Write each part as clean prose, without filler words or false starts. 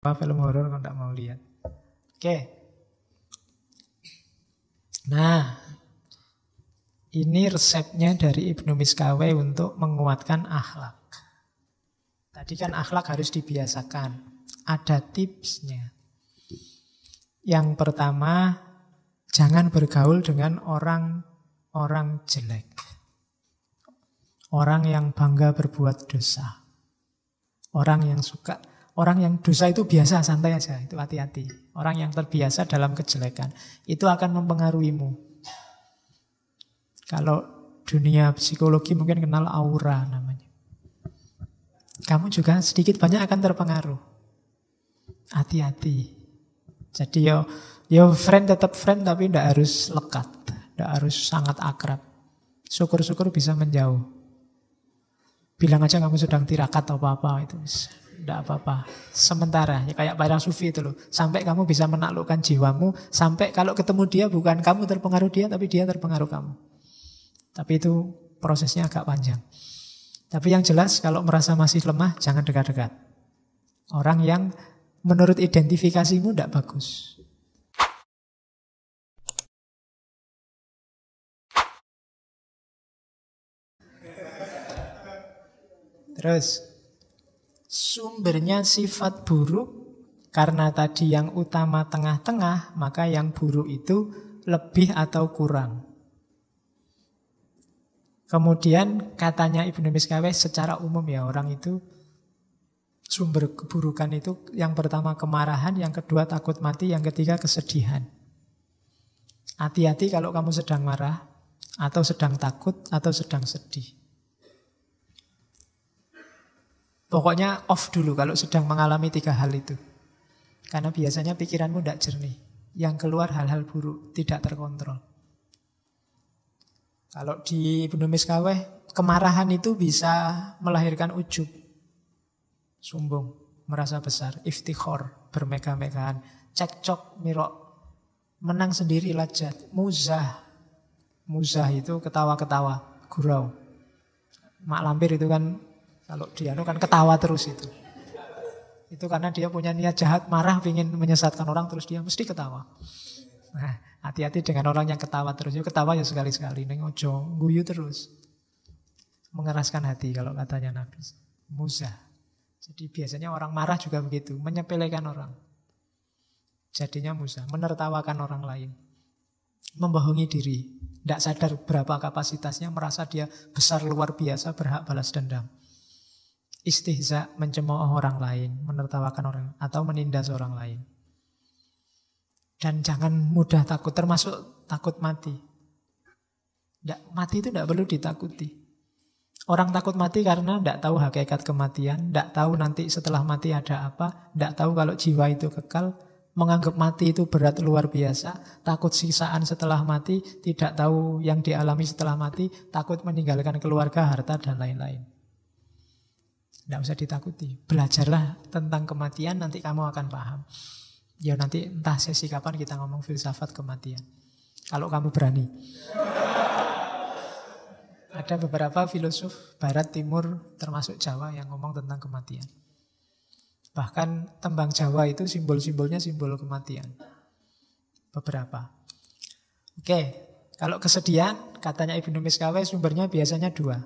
Apa film horor kalau nggak mau lihat? Oke. Nah, ini resepnya dari Ibnu Miskawe untuk menguatkan akhlak. Tadi kan akhlak harus dibiasakan. Ada tipsnya. Yang pertama, jangan bergaul dengan orang jelek. Orang yang bangga berbuat dosa. Orang yang dosa itu biasa, santai aja, itu hati-hati. Orang yang terbiasa dalam kejelekan, itu akan mempengaruhimu. Kalau dunia psikologi mungkin kenal aura namanya. Kamu juga sedikit banyak akan terpengaruh. Hati-hati. Jadi yo friend tetap friend tapi tidak harus lekat, tidak harus sangat akrab. Syukur-syukur bisa menjauh. Bilang aja kamu sedang tirakat atau apa-apa itu. Tidak apa-apa. Sementara, ya kayak para sufi itu loh. Sampai kamu bisa menaklukkan jiwamu. Sampai kalau ketemu dia bukan kamu terpengaruh dia, tapi dia terpengaruh kamu. Tapi itu prosesnya agak panjang. Tapi yang jelas kalau merasa masih lemah, jangan dekat-dekat. Orang yang menurut identifikasimu tidak bagus. Terus sumbernya sifat buruk, karena tadi yang utama tengah-tengah, maka yang buruk itu lebih atau kurang. Kemudian katanya Ibnu Miskawe secara umum ya, orang itu sumber keburukan itu yang pertama kemarahan, yang kedua takut mati, yang ketiga kesedihan. Hati-hati kalau kamu sedang marah, atau sedang takut, atau sedang sedih. Pokoknya off dulu kalau sedang mengalami tiga hal itu. Karena biasanya pikiranmu tidak jernih. Yang keluar hal-hal buruk, tidak terkontrol. Kalau di Ibnu Miskawe, kemarahan itu bisa melahirkan ujub. Sombong, merasa besar, iftikhor, bermegah-megahan, cekcok, mirok, menang sendiri lajat, muzah. Muzah itu ketawa-ketawa, gurau. Mak lampir itu kan, kalau dia kan ketawa terus itu. Itu karena dia punya niat jahat, marah, ingin menyesatkan orang, terus dia mesti ketawa. Nah, hati-hati dengan orang yang ketawa terus. Ya ketawa ya sekali-sekali, neng ojo, guyu terus. Mengeraskan hati kalau katanya Nabi. Muzah. Jadi biasanya orang marah juga begitu, menyepelekan orang. Jadinya muzah, menertawakan orang lain. Membohongi diri. Tidak sadar berapa kapasitasnya, merasa dia besar luar biasa, berhak balas dendam. Istihza, mencemooh orang lain, menertawakan orang, atau menindas orang lain. Dan jangan mudah takut, termasuk takut mati. Mati itu tidak perlu ditakuti. Orang takut mati karena tidak tahu hakikat kematian, tidak tahu nanti setelah mati ada apa, tidak tahu kalau jiwa itu kekal, menganggap mati itu berat luar biasa, takut sisaan setelah mati, tidak tahu yang dialami setelah mati, takut meninggalkan keluarga, harta, dan lain-lain. Tidak usah ditakuti. Belajarlah tentang kematian, nanti kamu akan paham. Ya nanti entah sesi kapan kita ngomong filsafat kematian. Kalau kamu berani. Ada beberapa filosof barat timur termasuk Jawa yang ngomong tentang kematian. Bahkan tembang Jawa itu simbol-simbolnya simbol kematian. Beberapa. Oke, kalau kesedihan katanya Ibnu Miskawe sumbernya biasanya dua.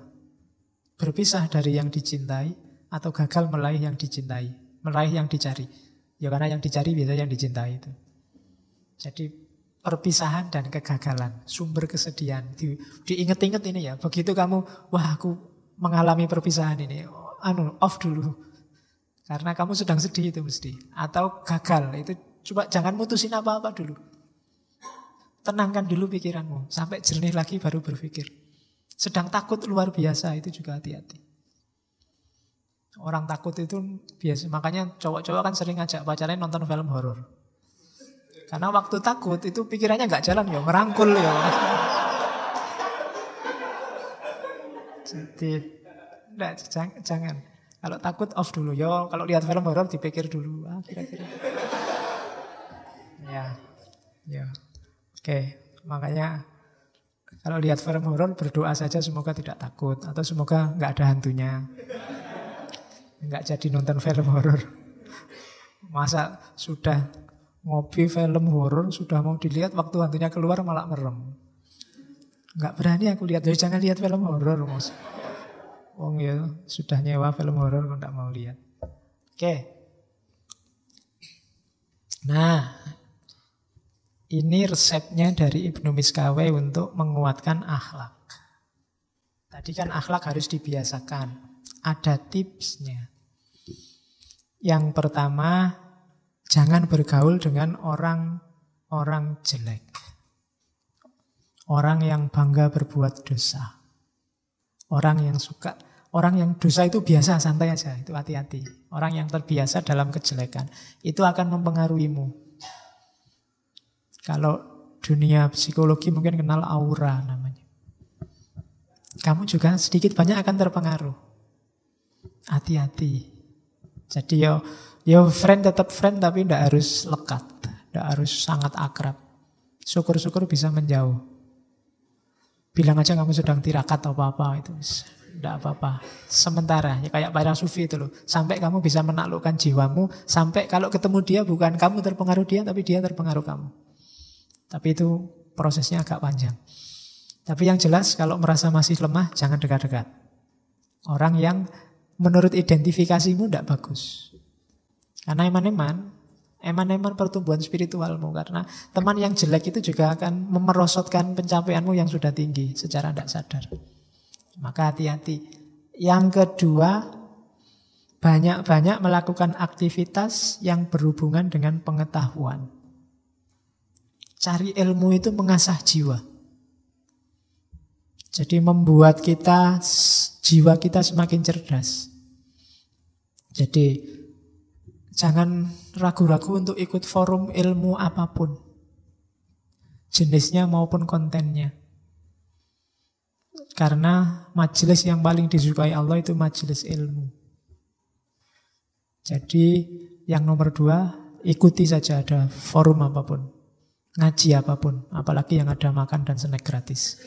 Berpisah dari yang dicintai atau gagal meraih yang dicintai, meraih yang dicari. Ya karena yang dicari biasanya yang dicintai itu. Jadi perpisahan dan kegagalan, sumber kesedihan. Diinget-inget ini ya, begitu kamu, wah aku mengalami perpisahan ini, off dulu. Karena kamu sedang sedih itu mesti. Atau gagal, itu coba jangan mutusin apa-apa dulu. Tenangkan dulu pikiranmu, sampai jernih lagi baru berpikir. Sedang takut luar biasa, itu juga hati-hati. Orang takut itu biasa, makanya cowok-cowok kan sering ngajak pacarnya nonton film horor. Karena waktu takut itu pikirannya nggak jalan ya, merangkul ya. Jadi jangan. Kalau takut off dulu yo. Kalau lihat film horor dipikir dulu. Kira-kira. Ya. Oke, makanya kalau lihat film horor berdoa saja semoga tidak takut atau semoga nggak ada hantunya. Nggak jadi nonton film horor. Masa sudah ngopi film horor, sudah mau dilihat, waktu hantunya keluar malah merem. Nggak berani aku lihat, jadi jangan lihat film horor, Mas. Oh ya, sudah nyewa film horor kok nggak mau lihat. Oke. Nah, ini resepnya dari Ibnu Miskaweh untuk menguatkan akhlak. Tadi kan akhlak harus dibiasakan. Ada tipsnya. Yang pertama, jangan bergaul dengan orang jelek. Orang yang bangga berbuat dosa. Orang yang dosa itu biasa, santai aja, itu hati-hati. Orang yang terbiasa dalam kejelekan, itu akan mempengaruhimu. Kalau dunia psikologi mungkin kenal aura namanya. Kamu juga sedikit banyak akan terpengaruh. Hati-hati. Jadi yo friend tetap friend tapi tidak harus lekat, tidak harus sangat akrab. Syukur-syukur bisa menjauh. Bilang aja kamu sedang tirakat atau apa-apa itu. Tidak apa-apa. Sementara, ya kayak para sufi itu loh. Sampai kamu bisa menaklukkan jiwamu. Sampai kalau ketemu dia bukan kamu terpengaruh dia, tapi dia terpengaruh kamu. Tapi itu prosesnya agak panjang. Tapi yang jelas kalau merasa masih lemah, jangan dekat-dekat. Orang yang menurut identifikasimu tidak bagus. Karena eman-eman pertumbuhan spiritualmu. Karena teman yang jelek itu juga akan memerosotkan pencapaianmu yang sudah tinggi secara tidak sadar. Maka hati-hati. Yang kedua, banyak-banyak melakukan aktivitas yang berhubungan dengan pengetahuan. Cari ilmu itu mengasah jiwa. Jadi membuat jiwa kita semakin cerdas. Jadi jangan ragu-ragu untuk ikut forum ilmu apapun. Jenisnya maupun kontennya. Karena majelis yang paling disukai Allah itu majelis ilmu. Jadi yang nomor 2, ikuti saja ada forum apapun. Ngaji apapun, apalagi yang ada makan dan snack gratis.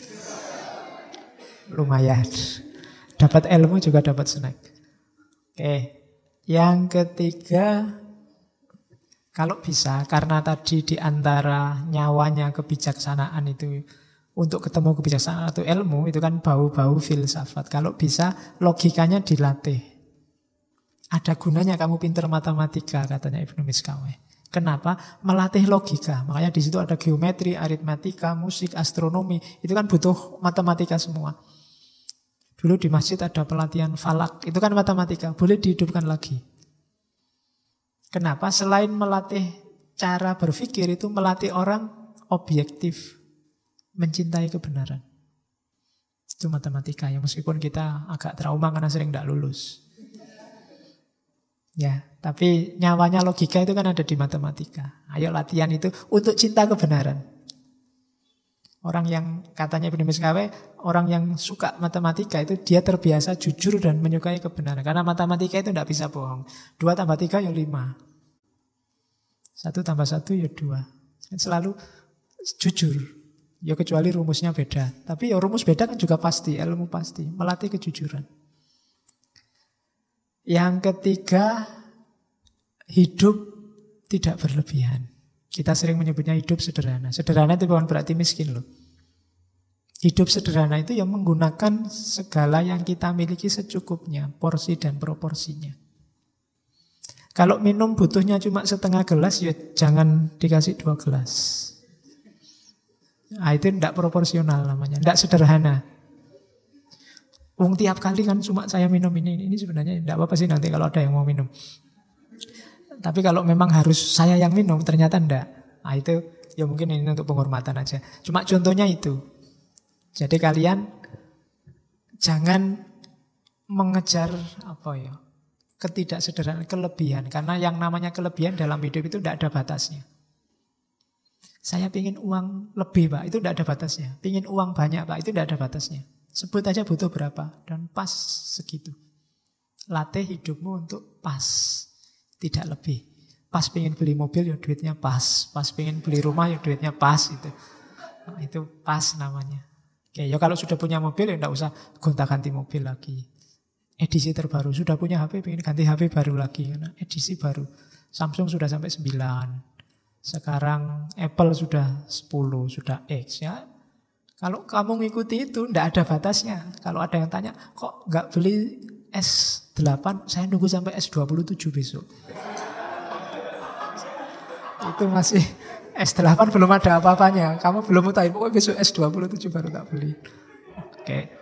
Lumayan. Dapat ilmu juga dapat snack. Oke. Yang ketiga, kalau bisa, karena tadi di antara nyawanya kebijaksanaan itu, untuk ketemu kebijaksanaan atau ilmu, itu kan bau-bau filsafat. Kalau bisa, logikanya dilatih. Ada gunanya kamu pintar matematika, katanya Ibnu Miskaweh. Kenapa? Melatih logika. Makanya di situ ada geometri, aritmatika, musik, astronomi. Itu kan butuh matematika semua. Dulu di masjid ada pelatihan falak. Itu kan matematika. Boleh dihidupkan lagi. Kenapa? Selain melatih cara berpikir, itu melatih orang objektif. Mencintai kebenaran. Itu matematika ya. Meskipun kita agak trauma karena sering tidak lulus. Ya, tapi nyawanya logika itu kan ada di matematika. Ayo latihan itu untuk cinta kebenaran. Orang yang katanya Ibnu Miskaweh, orang yang suka matematika itu dia terbiasa jujur dan menyukai kebenaran. Karena matematika itu tidak bisa bohong. 2 tambah 3 ya 5. 1 tambah 1 ya 2. Selalu jujur. Ya kecuali rumusnya beda. Tapi ya rumus beda kan juga pasti, ilmu pasti. Melatih kejujuran. Yang ketiga, hidup tidak berlebihan. Kita sering menyebutnya hidup sederhana. Sederhana itu bukan berarti miskin loh. Hidup sederhana itu yang menggunakan segala yang kita miliki secukupnya, porsi dan proporsinya. Kalau minum butuhnya cuma setengah gelas, ya jangan dikasih 2 gelas. Nah, itu tidak proporsional namanya, tidak sederhana. Tiap kali kan cuma saya minum ini sebenarnya tidak apa-apa sih nanti kalau ada yang mau minum. Tapi kalau memang harus saya yang minum, ternyata enggak. Nah itu ya mungkin ini untuk penghormatan aja. Cuma contohnya itu. Jadi kalian jangan mengejar ketidaksederhanaan, kelebihan. Karena yang namanya kelebihan dalam hidup itu tidak ada batasnya. Saya pingin uang lebih Pak, itu tidak ada batasnya. Pingin uang banyak Pak, itu tidak ada batasnya. Sebut aja butuh berapa dan pas segitu. Latih hidupmu untuk pas. Tidak lebih. Pas pengen beli mobil ya duitnya pas. Pas pengen beli rumah ya duitnya pas. Itu pas namanya. Oke, ya kalau sudah punya mobil ya tidak usah gonta-ganti mobil lagi. edisi terbaru. Sudah punya HP, pengen ganti HP baru lagi. Karena edisi baru. Samsung sudah sampai 9. Sekarang Apple sudah 10, sudah X ya. Kalau kamu ngikuti itu, tidak ada batasnya. Kalau ada yang tanya, kok nggak beli S8, saya nunggu sampai S27 besok. Itu masih S8 belum ada apa-apanya. Kamu belum mutahin, pokoknya besok S27 baru tak beli. Oke.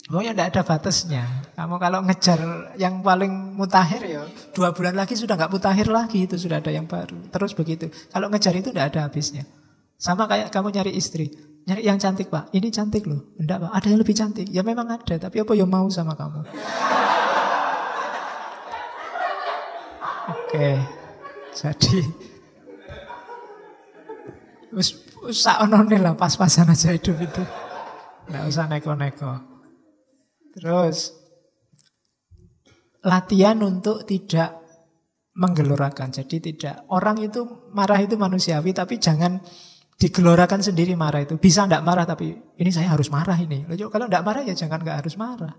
Pokoknya tidak ada batasnya. Kamu kalau ngejar yang paling mutakhir ya 2 bulan lagi sudah nggak mutakhir lagi, itu sudah ada yang baru. Terus begitu. Kalau ngejar itu tidak ada habisnya. Sama kayak kamu nyari istri. Nyari yang cantik, Pak. Ini cantik loh. Enggak, Pak. Ada yang lebih cantik. Ya memang ada. Tapi apa yang mau sama kamu? Oke. Jadi usah onone lah, pas-pasan aja hidup itu. Enggak usah neko-neko. Terus latihan untuk tidak menggelorakan. Jadi tidak, orang itu marah itu manusiawi, tapi jangan digelorakan sendiri marah itu. Bisa enggak marah, tapi ini saya harus marah ini. Loh, kalau enggak marah ya jangan enggak harus marah.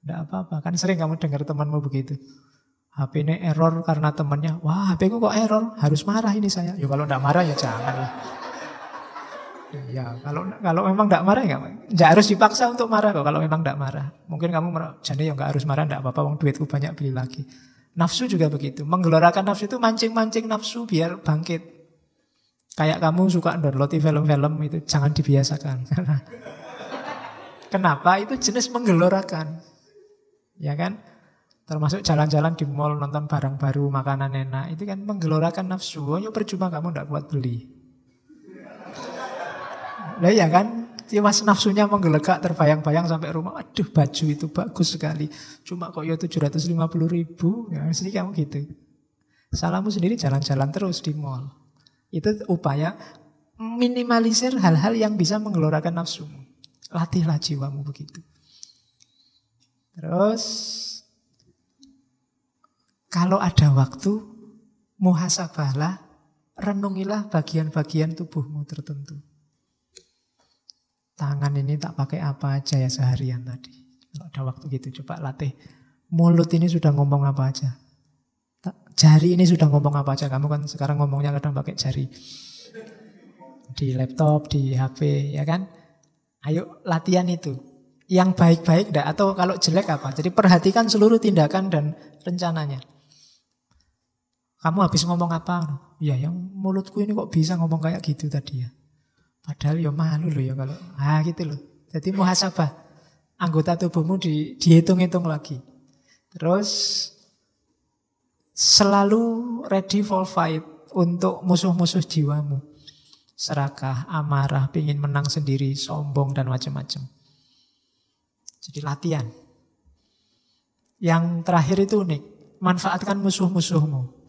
Enggak apa-apa. Kan sering kamu dengar temanmu begitu. HP ini error karena temannya. Wah, HP ku kok error? Harus marah ini saya. Ya kalau enggak marah ya jangan lah. Ya, kalau memang enggak marah ya enggak harus dipaksa untuk marah kok kalau memang enggak marah. Mungkin kamu jadi ya enggak harus marah, enggak apa-apa, wong duitku banyak beli lagi. Nafsu juga begitu. Menggelorakan nafsu itu mancing-mancing nafsu biar bangkit. Kayak kamu suka download film-film itu jangan dibiasakan. Kenapa? Itu jenis menggelorakan. Ya kan? Termasuk jalan-jalan di mall, nonton barang baru, makanan enak. Itu kan menggelorakan nafsu. Oh, ya percuma kamu enggak kuat beli. Nah ya kan, mas nafsunya menggelegak terbayang-bayang sampai rumah. Aduh, baju itu bagus sekali. Cuma kok ya 750.000. Ya, mesti kamu gitu. Salahmu sendiri jalan-jalan terus di mall. Itu upaya minimalisir hal-hal yang bisa menggelorakan nafsumu. Latihlah jiwamu begitu. Terus, kalau ada waktu, muhasabahlah, renungilah bagian-bagian tubuhmu tertentu. Tangan ini tak pakai apa aja ya seharian tadi. Kalau ada waktu gitu, coba latih. Mulut ini sudah ngomong apa aja. Jari ini sudah ngomong apa aja. Kamu kan sekarang ngomongnya kadang pakai jari. Di laptop, di HP, ya kan? Ayo latihan itu. Yang baik-baik enggak, atau kalau jelek apa. Jadi perhatikan seluruh tindakan dan rencananya. Kamu habis ngomong apa? Ya yang mulutku ini kok bisa ngomong kayak gitu tadi ya. Padahal ya malu loh ya kalau gitu loh. Jadi muhasabah. Anggota tubuhmu dihitung-hitung lagi. Terus selalu ready for fight untuk musuh-musuh jiwamu. Serakah, amarah, pingin menang sendiri, sombong dan macam-macam. Jadi latihan. Yang terakhir itu unik. Manfaatkan musuh-musuhmu.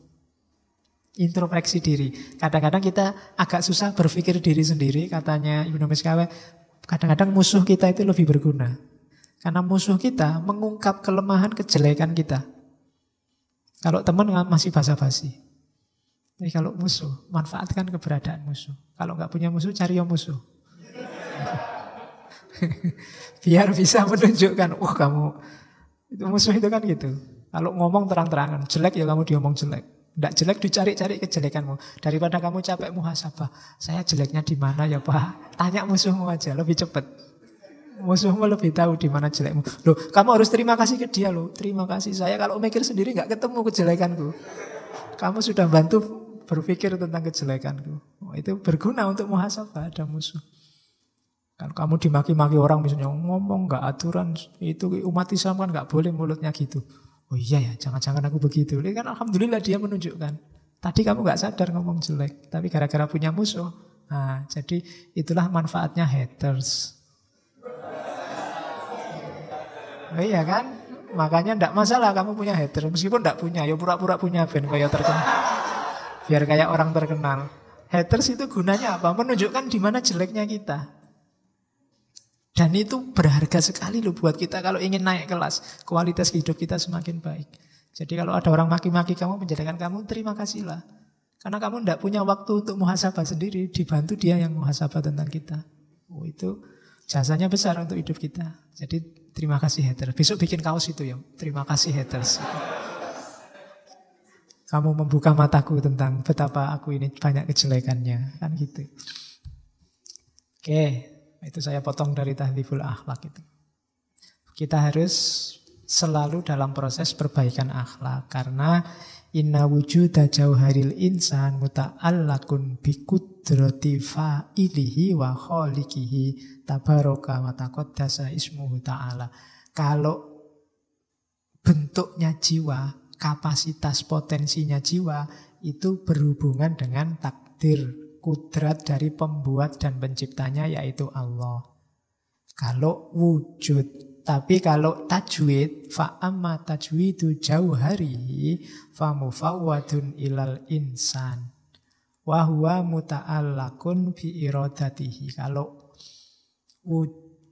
Introspeksi diri. Kadang-kadang kita agak susah berpikir diri sendiri. Katanya Ibnu Miskawe, kadang-kadang musuh kita itu lebih berguna. Karena musuh kita mengungkap kelemahan, kejelekan kita. Kalau teman masih basa-basi. Tapi kalau musuh, manfaatkan keberadaan musuh. Kalau nggak punya musuh, cari yang musuh. Biar bisa menunjukkan, kamu itu musuh itu kan gitu. Kalau ngomong terang-terangan, jelek ya kamu diomong jelek. Tidak jelek dicari-cari kejelekanmu. Daripada kamu capek muhasabah. Saya jeleknya di mana ya Pak? Tanya musuhmu aja, lebih cepat. Musuhmu lebih tahu di mana jelekmu. Loh, kamu harus terima kasih ke dia loh. Terima kasih, saya kalau mikir sendiri nggak ketemu kejelekanku. Kamu sudah bantu berpikir tentang kejelekanku. Itu berguna untuk muhasabah, ada musuh. Kalau kamu dimaki-maki orang misalnya ngomong nggak aturan, itu umat Islam kan nggak boleh mulutnya gitu. Oh iya ya, jangan-jangan aku begitu. Ini kan alhamdulillah dia menunjukkan. Tadi kamu gak sadar ngomong jelek, tapi gara-gara punya musuh. Nah, jadi itulah manfaatnya haters. Oh iya kan? Makanya tidak masalah kamu punya haters. Meskipun tidak punya, ya pura-pura punya ben kayak terkenal. Biar kayak orang terkenal. Haters itu gunanya apa? Menunjukkan di mana jeleknya kita. Dan itu berharga sekali loh buat kita kalau ingin naik kelas. Kualitas hidup kita semakin baik. Jadi kalau ada orang maki-maki kamu, menjadikan kamu, terima kasihlah. Karena kamu tidak punya waktu untuk muhasabah sendiri. Dibantu dia yang muhasabah tentang kita. Itu jasanya besar untuk hidup kita. Jadi Terima kasih haters. Besok bikin kaos itu ya. Terima kasih haters. Kamu membuka mataku tentang betapa aku ini banyak kejelekannya. Kan gitu. Oke, itu saya potong dari Tahdzibul Akhlak itu. Kita harus selalu dalam proses perbaikan akhlak. Karena inna wujuda jauharil insan muta'allakun bikudrati fa'ilihi wa kholikihi tabaraka wa taqaddasa ismuhu ta'ala. Kalau bentuknya jiwa, kapasitas potensinya jiwa itu berhubungan dengan takdir, kudrat dari pembuat dan penciptanya yaitu Allah. Kalau wujud. Tapi kalau tajwid, fa'amma tajwidu jauharihi famufawwadun ilal insan wa huwa muta'allakun bi iradatihi. Kalau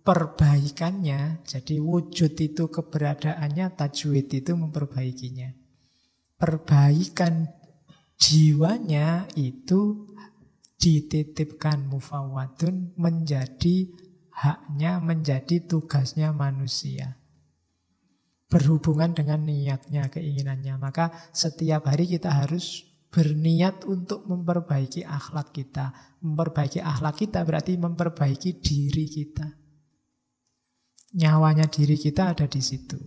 perbaikannya, jadi wujud itu keberadaannya, tajwid itu memperbaikinya. Perbaikan jiwanya itu dititipkan mufawwadun menjadi haknya, menjadi tugasnya manusia. Berhubungan dengan niatnya, keinginannya. Maka setiap hari kita harus berniat untuk memperbaiki akhlak kita. Memperbaiki akhlak kita berarti memperbaiki diri kita. Nyawanya diri kita ada di situ.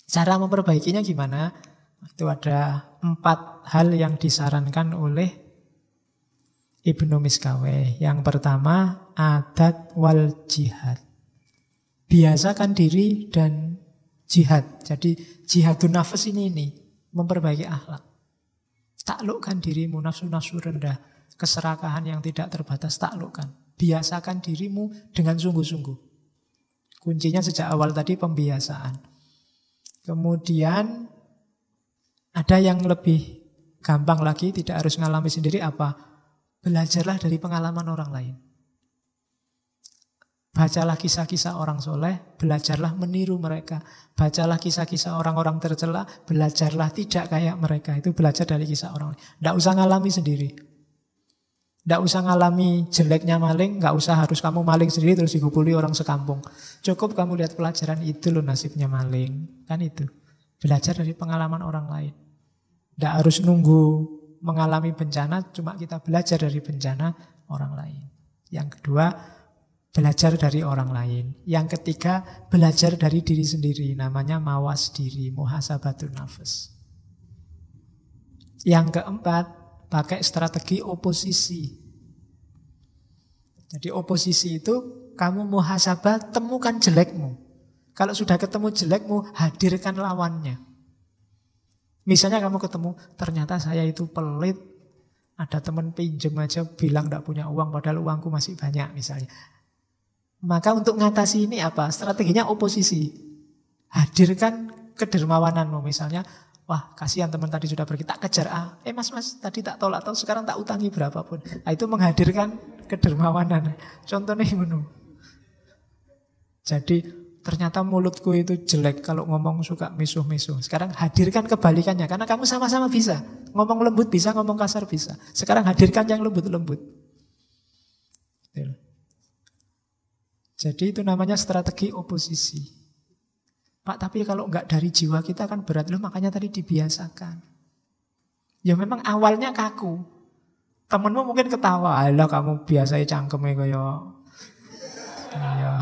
Cara memperbaikinya gimana? Itu ada 4 hal yang disarankan oleh Ibnu Miskaweh. Yang pertama, adat wal jihad. Biasakan diri dan jihad. Jadi jihadun nafas ini memperbaiki akhlak. Taklukkan dirimu, nafsu-nafsu rendah, keserakahan yang tidak terbatas, taklukkan. Biasakan dirimu dengan sungguh-sungguh. Kuncinya sejak awal tadi pembiasaan. Kemudian ada yang lebih gampang lagi, tidak harus ngalami sendiri apa? Belajarlah dari pengalaman orang lain. Bacalah kisah-kisah orang soleh, belajarlah meniru mereka. Bacalah kisah-kisah orang-orang tercela, belajarlah tidak kayak mereka. Itu belajar dari kisah orang lain. Tidak usah ngalami sendiri. Tidak usah ngalami jeleknya maling, nggak usah harus kamu maling sendiri terus digupuli orang sekampung. Cukup kamu lihat pelajaran, itu loh nasibnya maling. Kan itu. Belajar dari pengalaman orang lain. Tidak harus nunggu mengalami bencana, cuma kita belajar dari bencana orang lain. Yang kedua, belajar dari orang lain. Yang ketiga, belajar dari diri sendiri. Namanya mawas diri, muhasabatun nafas. Yang keempat, pakai strategi oposisi. Jadi oposisi itu, kamu muhasabah, temukan jelekmu. Kalau sudah ketemu jelekmu, hadirkan lawannya. Misalnya kamu ketemu, ternyata saya itu pelit, ada teman pinjem aja bilang tidak punya uang, padahal uangku masih banyak misalnya. Maka untuk ngatasi ini apa? Strateginya oposisi. Hadirkan kedermawananmu misalnya, wah kasihan teman tadi sudah pergi, tak kejar, mas tadi tak tolak, atau sekarang tak utangi berapapun. Nah, itu menghadirkan kedermawanan. Contohnya ini. Jadi ternyata mulutku itu jelek, kalau ngomong suka misuh-misuh. Sekarang hadirkan kebalikannya, karena kamu sama-sama bisa. Ngomong lembut bisa, ngomong kasar bisa. Sekarang hadirkan yang lembut-lembut. Jadi itu namanya strategi oposisi. Pak, tapi kalau enggak dari jiwa kita kan berat. Loh, makanya tadi dibiasakan. Ya memang awalnya kaku. Temenmu mungkin ketawa, alah kamu biasanya cangkemnya kayak ya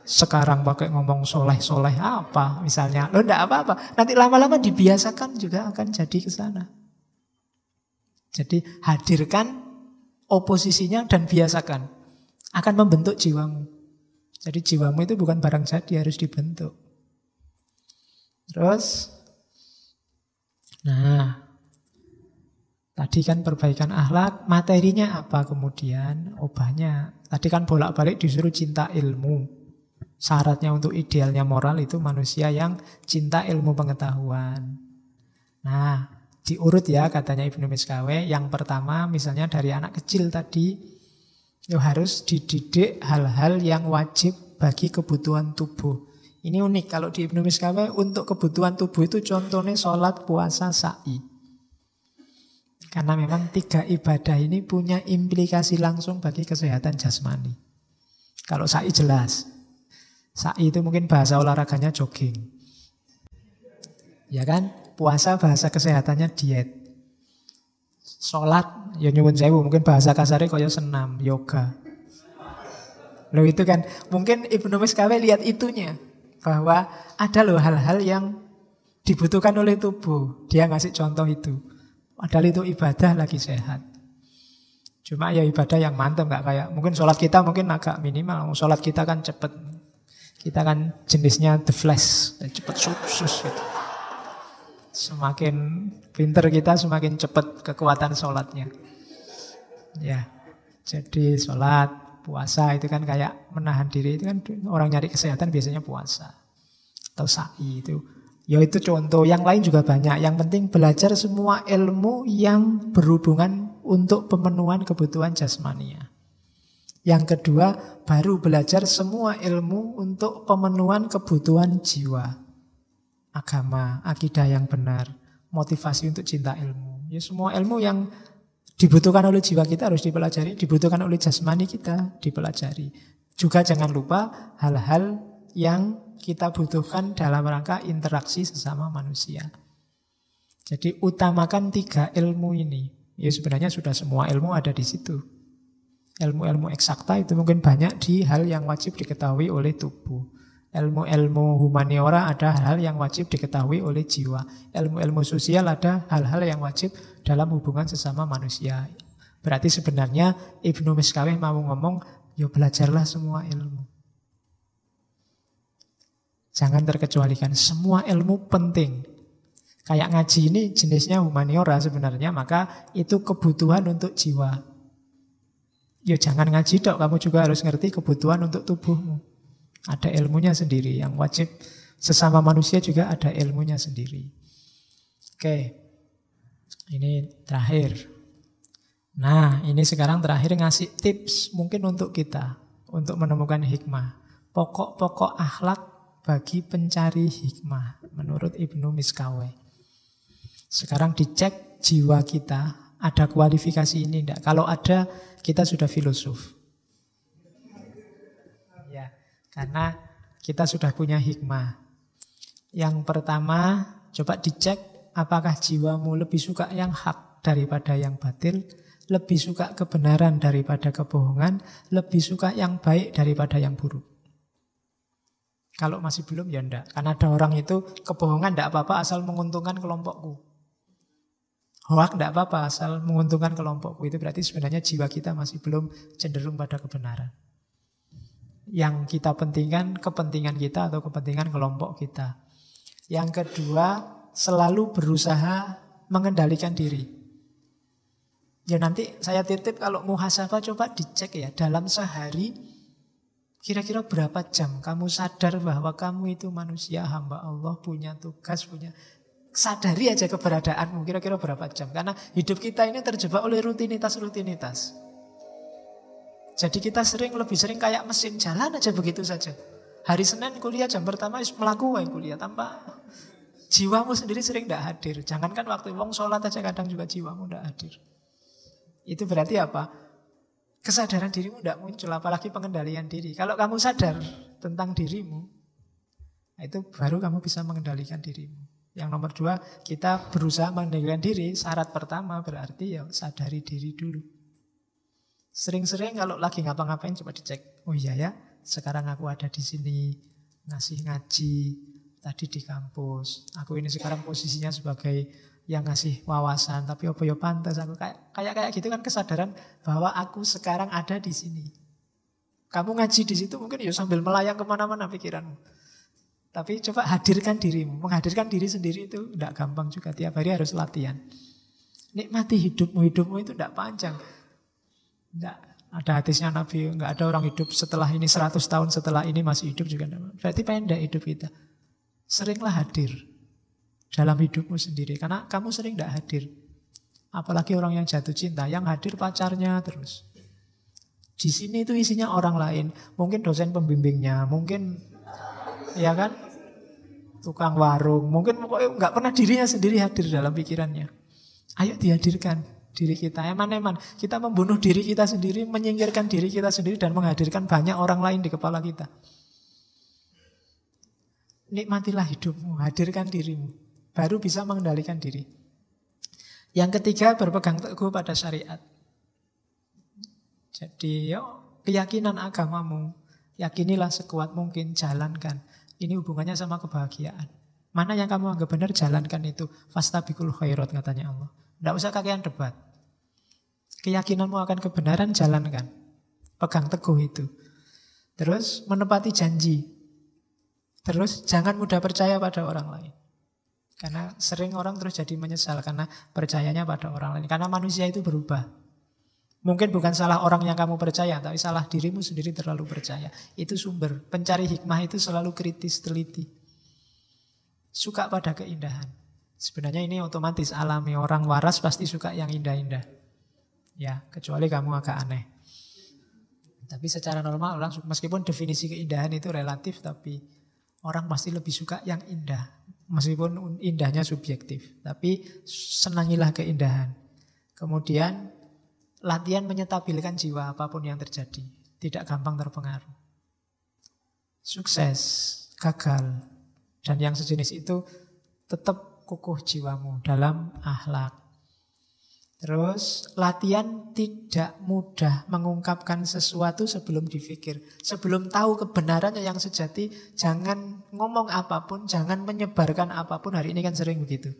sekarang pakai ngomong soleh-soleh apa misalnya. Loh enggak apa-apa. Nanti lama-lama dibiasakan juga akan jadi ke sana. Jadi hadirkan oposisinya dan biasakan. Akan membentuk jiwamu. Jadi jiwamu itu bukan barang jadi, harus dibentuk. Terus, nah, tadi kan perbaikan akhlak, materinya apa kemudian? Obahnya. Tadi kan bolak-balik disuruh cinta ilmu. Syaratnya untuk idealnya moral itu manusia yang cinta ilmu pengetahuan. Nah, diurut ya katanya Ibnu Miskaweh. Yang pertama misalnya dari anak kecil tadi, harus dididik hal-hal yang wajib bagi kebutuhan tubuh. Ini unik kalau di Ibnu Miskaweh, untuk kebutuhan tubuh itu contohnya sholat, puasa, sa'i. Karena memang 3 ibadah ini punya implikasi langsung bagi kesehatan jasmani. Kalau sa'i jelas. Sa'i itu mungkin bahasa olahraganya jogging. Ya kan? Puasa bahasa kesehatannya diet. Sholat, ya nyuwun sewu, mungkin bahasa kasarnya kaya senam, yoga. Loh itu kan, mungkin Ibnu Miskawi lihat itunya. Bahwa ada loh hal-hal yang dibutuhkan oleh tubuh. Dia ngasih contoh itu. Padahal itu ibadah lagi sehat. Cuma ya ibadah yang mantap, gak kayak, mungkin sholat kita mungkin agak minimal. Sholat kita kan cepet. Kita kan jenisnya the flash, cepet sus gitu. Semakin pinter kita, semakin cepat kekuatan sholatnya. Ya, jadi sholat, puasa itu kan kayak menahan diri. Itu kan orang nyari kesehatan biasanya puasa. Atau sa'i itu. Ya itu contoh, yang lain juga banyak. Yang penting belajar semua ilmu yang berhubungan untuk pemenuhan kebutuhan jasmania. Yang kedua, baru belajar semua ilmu untuk pemenuhan kebutuhan jiwa. Agama, akidah yang benar, motivasi untuk cinta ilmu. Ya semua ilmu yang dibutuhkan oleh jiwa kita harus dipelajari, dibutuhkan oleh jasmani kita dipelajari. Juga jangan lupa hal-hal yang kita butuhkan dalam rangka interaksi sesama manusia. Jadi utamakan 3 ilmu ini. Ya sebenarnya sudah semua ilmu ada di situ. Ilmu-ilmu eksakta itu mungkin banyak di hal yang wajib diketahui oleh tubuh. Ilmu-ilmu humaniora ada hal yang wajib diketahui oleh jiwa. Ilmu-ilmu sosial ada hal-hal yang wajib dalam hubungan sesama manusia. Berarti sebenarnya Ibnu Miskawi mau ngomong, ya belajarlah semua ilmu. Jangan terkecualikan, semua ilmu penting. Kayak ngaji ini jenisnya humaniora sebenarnya, maka itu kebutuhan untuk jiwa. Ya jangan ngaji dok, kamu juga harus ngerti kebutuhan untuk tubuhmu. Ada ilmunya sendiri, yang wajib sesama manusia juga ada ilmunya sendiri. Oke, ini terakhir. Nah, ini sekarang terakhir ngasih tips mungkin untuk kita, untuk menemukan hikmah. Pokok-pokok akhlak bagi pencari hikmah, menurut Ibnu Miskawi. Sekarang dicek jiwa kita, ada kualifikasi ini enggak? Kalau ada, kita sudah filosof. Karena kita sudah punya hikmah. Yang pertama, coba dicek apakah jiwamu lebih suka yang hak daripada yang batil, lebih suka kebenaran daripada kebohongan, lebih suka yang baik daripada yang buruk. Kalau masih belum ya enggak. Karena ada orang itu kebohongan enggak apa-apa asal menguntungkan kelompokku. Hoak enggak apa-apa asal menguntungkan kelompokku. Itu berarti sebenarnya jiwa kita masih belum cenderung pada kebenaran. Yang kita pentingkan kepentingan kita atau kepentingan kelompok kita. Yang kedua, selalu berusaha mengendalikan diri. Ya nanti saya titip kalau muhasabah coba dicek ya, dalam sehari kira-kira berapa jam kamu sadar bahwa kamu itu manusia hamba Allah, punya tugas, sadari aja keberadaanmu, kira-kira berapa jam. Karena hidup kita ini terjebak oleh rutinitas-rutinitas. Jadi kita lebih sering kayak mesin jalan aja begitu saja. Hari Senin kuliah jam pertama melakukan kuliah tanpa jiwamu sendiri sering tidak hadir. Jangankan waktu wong sholat aja kadang juga jiwamu tidak hadir. Itu berarti apa? Kesadaran dirimu tidak muncul, apalagi pengendalian diri. Kalau kamu sadar tentang dirimu, itu baru kamu bisa mengendalikan dirimu. Yang nomor 2, kita berusaha mengendalikan diri. Syarat pertama berarti ya sadari diri dulu. Sering-sering kalau lagi ngapa-ngapain coba dicek. Oh iya ya, sekarang aku ada di sini ngasih ngaji, tadi di kampus. Aku ini sekarang posisinya sebagai yang ngasih wawasan, tapi apa ya pantas aku kayak gitu kan kesadaran bahwa aku sekarang ada di sini. Kamu ngaji di situ mungkin ya sambil melayang kemana-mana pikiranmu. Tapi coba hadirkan dirimu. Menghadirkan diri sendiri itu tidak gampang juga. Tiap hari harus latihan. Nikmati hidupmu. Hidupmu itu tidak panjang. Enggak ada hadisnya Nabi, enggak ada orang hidup setelah ini 100 tahun setelah ini masih hidup juga. Berarti pendek hidup kita. Seringlah hadir dalam hidupmu sendiri. Karena kamu sering enggak hadir. Apalagi orang yang jatuh cinta, yang hadir pacarnya terus. Di sini itu isinya orang lain. Mungkin dosen pembimbingnya, mungkin ya kan, tukang warung. Mungkin pokoknya enggak pernah dirinya sendiri hadir dalam pikirannya. Ayo dihadirkan diri kita, eman-eman. Kita membunuh diri kita sendiri, menyingkirkan diri kita sendiri dan menghadirkan banyak orang lain di kepala kita. nikmatilah hidupmu, hadirkan dirimu. Baru bisa mengendalikan diri. Yang ketiga, berpegang teguh pada syariat. Jadi keyakinan agamamu, yakinilah sekuat mungkin, jalankan. Ini hubungannya sama kebahagiaan. Mana yang kamu anggap benar, jalankan itu. Fastabiqul khairat katanya Allah. Tidak usah kakean debat. Keyakinanmu akan kebenaran, jalankan. Pegang teguh itu. Terus menepati janji. Terus jangan mudah percaya pada orang lain. Karena sering orang terus jadi menyesal karena percayanya pada orang lain. Karena manusia itu berubah. Mungkin bukan salah orang yang kamu percaya, tapi salah dirimu sendiri terlalu percaya. Itu sumber. Pencari hikmah itu selalu kritis, teliti. Suka pada keindahan. Sebenarnya ini otomatis alami. Orang waras pasti suka yang indah-indah. Ya, kecuali kamu agak aneh. Tapi secara normal orang, meskipun definisi keindahan itu relatif, tapi orang pasti lebih suka yang indah. Meskipun indahnya subjektif. Tapi senangilah keindahan. Kemudian latihan menyetabilkan jiwa apapun yang terjadi. Tidak gampang terpengaruh. Sukses, gagal, dan yang sejenis itu tetap kukuh jiwamu dalam akhlak. Terus latihan tidak mudah mengungkapkan sesuatu sebelum dipikir. Sebelum tahu kebenarannya yang sejati, jangan ngomong apapun, jangan menyebarkan apapun. Hari ini kan sering begitu.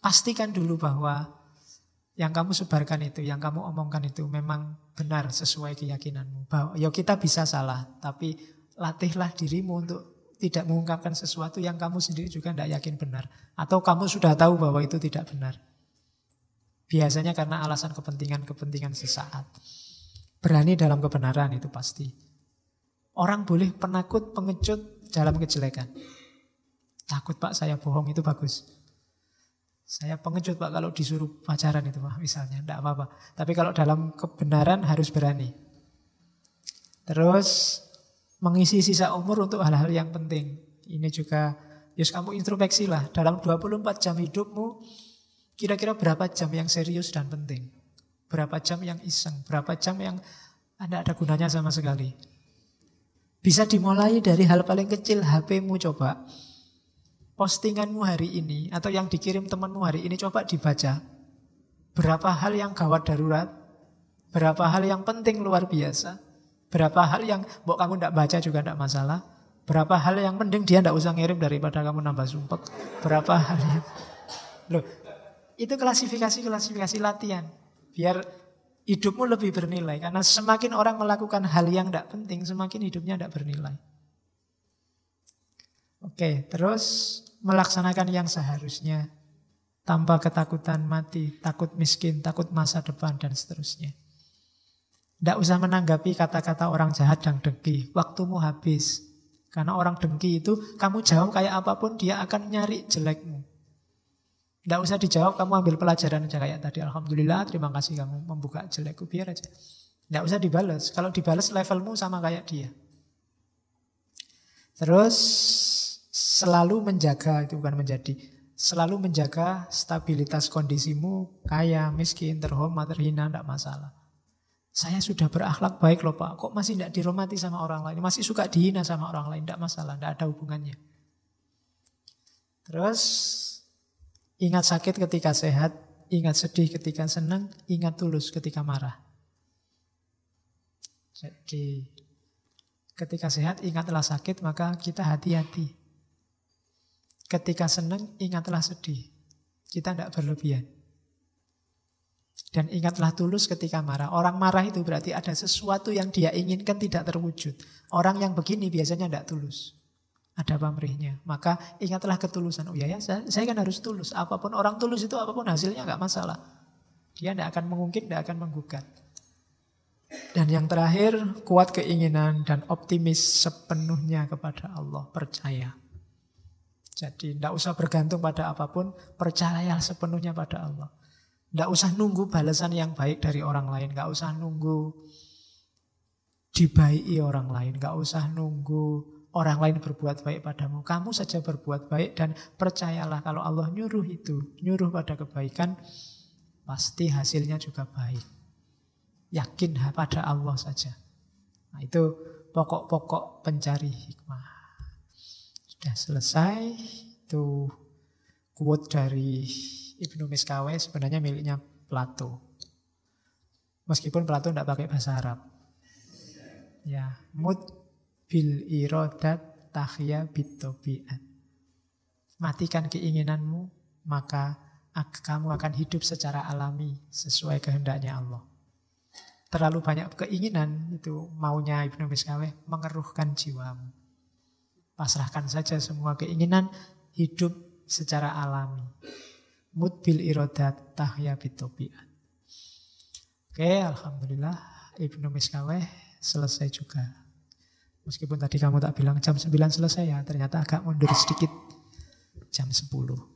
Pastikan dulu bahwa yang kamu sebarkan itu, yang kamu omongkan itu memang benar sesuai keyakinanmu. Bahwa ya kita bisa salah, tapi latihlah dirimu untuk tidak mengungkapkan sesuatu yang kamu sendiri juga tidak yakin benar. Atau kamu sudah tahu bahwa itu tidak benar. Biasanya karena alasan kepentingan-kepentingan sesaat. Berani dalam kebenaran itu pasti. Orang boleh penakut, pengecut dalam kejelekan. Takut Pak saya bohong itu bagus. Saya pengecut Pak kalau disuruh pacaran itu Pak misalnya. Tidak apa-apa. Tapi kalau dalam kebenaran harus berani. Terus mengisi sisa umur untuk hal-hal yang penting. Ini juga, kamu introspeksi lah. Dalam 24 jam hidupmu, kira-kira berapa jam yang serius dan penting? Berapa jam yang iseng? Berapa jam yang tidak ada gunanya sama sekali? Bisa dimulai dari hal paling kecil, HP-mu coba. Postinganmu hari ini, atau yang dikirim temanmu hari ini, coba dibaca. Berapa hal yang gawat darurat? Berapa hal yang penting luar biasa? Berapa hal yang kamu tidak baca juga tidak masalah? Berapa hal yang mending dia tidak usah ngirim daripada kamu nambah sumpek? Berapa hal yang... Loh, itu klasifikasi latihan. Biar hidupmu lebih bernilai. Karena semakin orang melakukan hal yang tidak penting, semakin hidupnya tidak bernilai. Oke, terus melaksanakan yang seharusnya. Tanpa ketakutan mati, takut miskin, takut masa depan, dan seterusnya. Tidak usah menanggapi kata-kata orang jahat dan dengki. Waktumu habis. Karena orang dengki itu, kamu jawab kayak apapun, dia akan nyari jelekmu. Tidak usah dijawab, kamu ambil pelajaran aja kayak tadi. Alhamdulillah, terima kasih kamu membuka jelekku, biar aja. Tidak usah dibalas. Kalau dibalas levelmu sama kayak dia. Terus selalu menjaga, itu bukan menjadi, selalu menjaga stabilitas kondisimu, kaya, miskin, terhormat, terhina, tidak masalah. Saya sudah berakhlak baik loh Pak, kok masih tidak dihormati sama orang lain, masih suka dihina sama orang lain, tidak masalah, tidak ada hubungannya. Terus ingat sakit ketika sehat, ingat sedih ketika senang, ingat tulus ketika marah. Jadi ketika sehat ingatlah sakit, maka kita hati-hati. Ketika senang ingatlah sedih, kita tidak berlebihan. Dan ingatlah tulus ketika marah. Orang marah itu berarti ada sesuatu yang dia inginkan tidak terwujud. Orang yang begini biasanya tidak tulus. Ada pamrihnya. Maka ingatlah ketulusan. Oh ya, saya kan harus tulus. Apapun orang tulus itu, apapun hasilnya nggak masalah. Dia tidak akan mengungkit, tidak akan menggugat. Dan yang terakhir, kuat keinginan dan optimis sepenuhnya kepada Allah. Percaya. Jadi tidak usah bergantung pada apapun. Percayalah sepenuhnya pada Allah. Tidak usah nunggu balasan yang baik dari orang lain. Tidak usah nunggu dibaiki orang lain. Tidak usah nunggu orang lain berbuat baik padamu. Kamu saja berbuat baik dan percayalah kalau Allah nyuruh itu, nyuruh pada kebaikan, pasti hasilnya juga baik. Yakin pada Allah saja. Nah, itu pokok-pokok pencari hikmah. Sudah selesai. Itu quote dari Ibnu Miskaweh, sebenarnya miliknya Plato. Meskipun Plato tidak pakai bahasa Arab. Ya, mut bil irodat tahya bitobiat. Matikan keinginanmu, maka kamu akan hidup secara alami sesuai kehendaknya Allah. Terlalu banyak keinginan, itu maunya Ibnu Miskaweh, mengeruhkan jiwamu. Pasrahkan saja semua keinginan, hidup secara alami. Mut bil irodat tahya bitobiat. Oke, alhamdulillah Ibnu Miskaweh selesai juga. Meskipun tadi kamu tak bilang jam 9 selesai ya, ternyata agak mundur sedikit, jam 10.